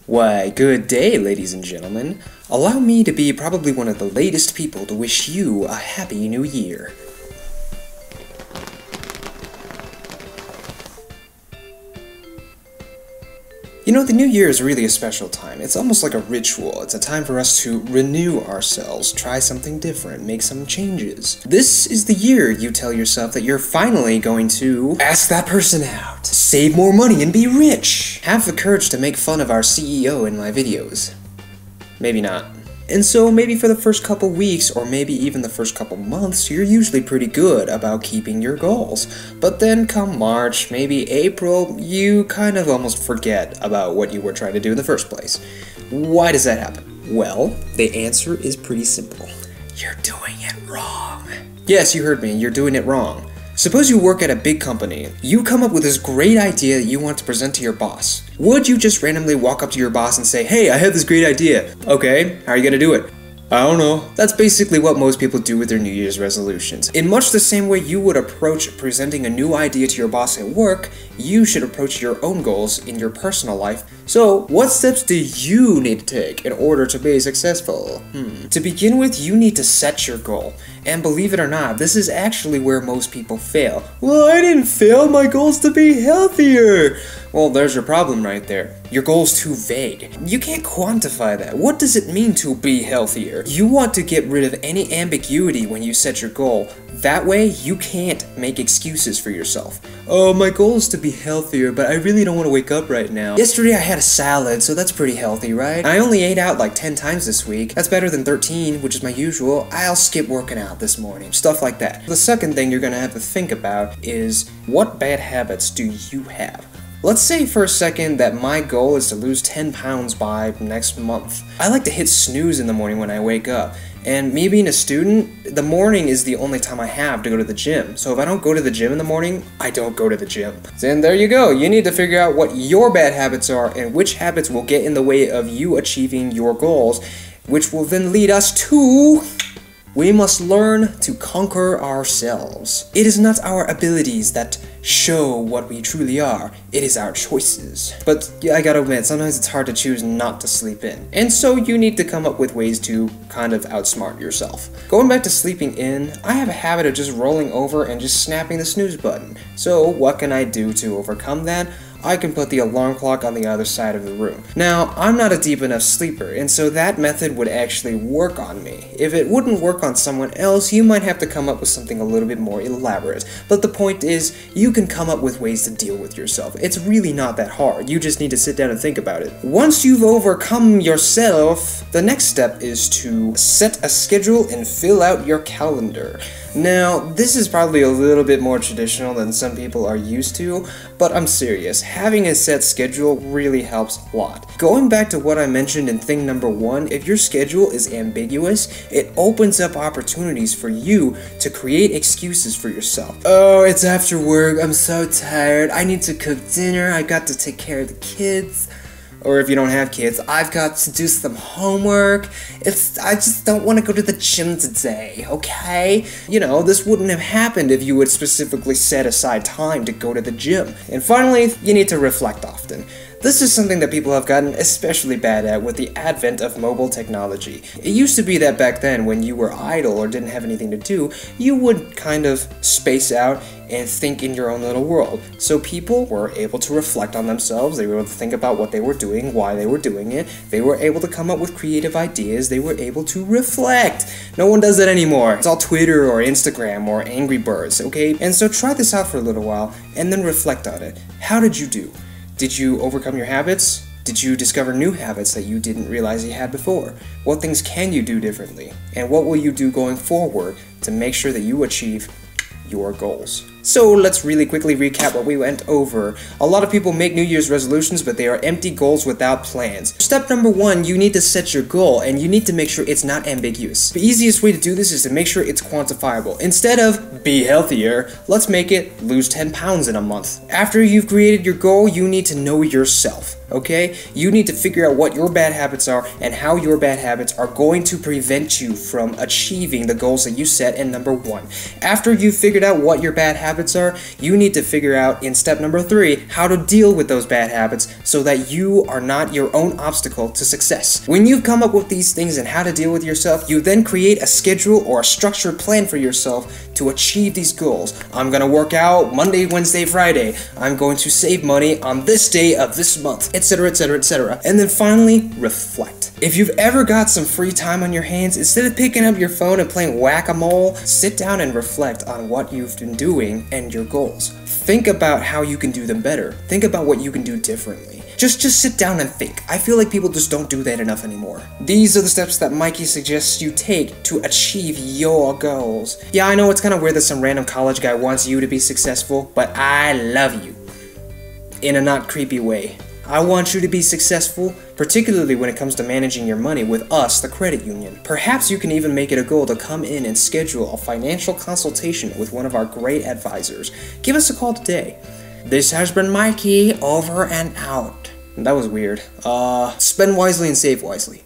Why, good day, ladies and gentlemen. Allow me to be probably one of the latest people to wish you a happy new year. You know, the new year is really a special time. It's almost like a ritual. It's a time for us to renew ourselves, try something different, make some changes. This is the year you tell yourself that you're finally going to ask that person out, save more money and be rich, have the courage to make fun of our CEO in my videos. Maybe not. And so maybe for the first couple weeks, or maybe even the first couple months, you're usually pretty good about keeping your goals. But then come March, maybe April, you kind of almost forget about what you were trying to do in the first place. Why does that happen? Well, the answer is pretty simple. You're doing it wrong. Yes, you heard me, you're doing it wrong. Suppose you work at a big company. You come up with this great idea that you want to present to your boss. Would you just randomly walk up to your boss and say, "Hey, I have this great idea." "Okay, how are you gonna do it?" "I don't know." That's basically what most people do with their New Year's resolutions. In much the same way you would approach presenting a new idea to your boss at work, you should approach your own goals in your personal life. So, what steps do you need to take in order to be successful? To begin with, you need to set your goal. And believe it or not, this is actually where most people fail. "Well, I didn't fail, my goal's to be healthier." Well, there's your problem right there. Your goal's too vague. You can't quantify that. What does it mean to be healthier? You want to get rid of any ambiguity when you set your goal. That way, you can't make excuses for yourself. "Oh, my goal is to be healthier, but I really don't want to wake up right now. Yesterday I had a salad, so that's pretty healthy, right? I only ate out like 10 times this week. That's better than 13, which is my usual. I'll skip working out this morning." Stuff like that. The second thing you're gonna have to think about is, what bad habits do you have? Let's say for a second that my goal is to lose 10 pounds by next month. I like to hit snooze in the morning when I wake up. And me being a student, the morning is the only time I have to go to the gym. So if I don't go to the gym in the morning, I don't go to the gym. Then there you go. You need to figure out what your bad habits are and which habits will get in the way of you achieving your goals, which will then lead us to... We must learn to conquer ourselves. It is not our abilities that show what we truly are, it is our choices. But yeah, I gotta admit, sometimes it's hard to choose not to sleep in. And so you need to come up with ways to kind of outsmart yourself. Going back to sleeping in, I have a habit of just rolling over and just snapping the snooze button. So what can I do to overcome that? I can put the alarm clock on the other side of the room. Now, I'm not a deep enough sleeper, and so that method would actually work on me. If it wouldn't work on someone else, you might have to come up with something a little bit more elaborate. But the point is, you can come up with ways to deal with yourself. It's really not that hard. You just need to sit down and think about it. Once you've overcome yourself, the next step is to set a schedule and fill out your calendar. Now, this is probably a little bit more traditional than some people are used to, but I'm serious. Having a set schedule really helps a lot. Going back to what I mentioned in thing number 1, if your schedule is ambiguous, it opens up opportunities for you to create excuses for yourself. "Oh, it's after work, I'm so tired, I need to cook dinner, I got to take care of the kids." Or if you don't have kids, "I've got to do some homework. I just don't want to go to the gym today, okay?" You know, this wouldn't have happened if you would specifically set aside time to go to the gym. And finally, you need to reflect often. This is something that people have gotten especially bad at with the advent of mobile technology. It used to be that back then, when you were idle or didn't have anything to do, you would kind of space out and think in your own little world. So people were able to reflect on themselves, they were able to think about what they were doing, why they were doing it, they were able to come up with creative ideas, they were able to reflect. No one does that anymore. It's all Twitter or Instagram or Angry Birds, okay? And so try this out for a little while, and then reflect on it. How did you do? Did you overcome your habits? Did you discover new habits that you didn't realize you had before? What things can you do differently? And what will you do going forward to make sure that you achieve your goals? So let's really quickly recap what we went over. A lot of people make New Year's resolutions, but they are empty goals without plans. Step number 1, you need to set your goal, and you need to make sure it's not ambiguous. The easiest way to do this is to make sure it's quantifiable. Instead of be healthier, let's make it lose 10 pounds in a month. After you've created your goal, you need to know yourself, okay? You need to figure out what your bad habits are and how your bad habits are going to prevent you from achieving the goals that you set in number 1. After you've figured out what your bad habits habits are, you need to figure out in step number 3 how to deal with those bad habits so that you are not your own obstacle to success. When you've come up with these things and how to deal with yourself, you then create a schedule or a structured plan for yourself to achieve these goals. I'm gonna work out Monday, Wednesday, Friday. I'm going to save money on this day of this month, etc, etc, etc. And then finally, reflect. If you've ever got some free time on your hands, instead of picking up your phone and playing whack-a-mole, sit down and reflect on what you've been doing and your goals. Think about how you can do them better. Think about what you can do differently. Just sit down and think. I feel like people just don't do that enough anymore. These are the steps that Mikey suggests you take to achieve your goals. Yeah, I know it's kind of weird that some random college guy wants you to be successful, but I love you. In a not creepy way. I want you to be successful, particularly when it comes to managing your money with us, the credit union. Perhaps you can even make it a goal to come in and schedule a financial consultation with one of our great advisors. Give us a call today. This has been Mikey, over and out. That was weird. Spend wisely and save wisely.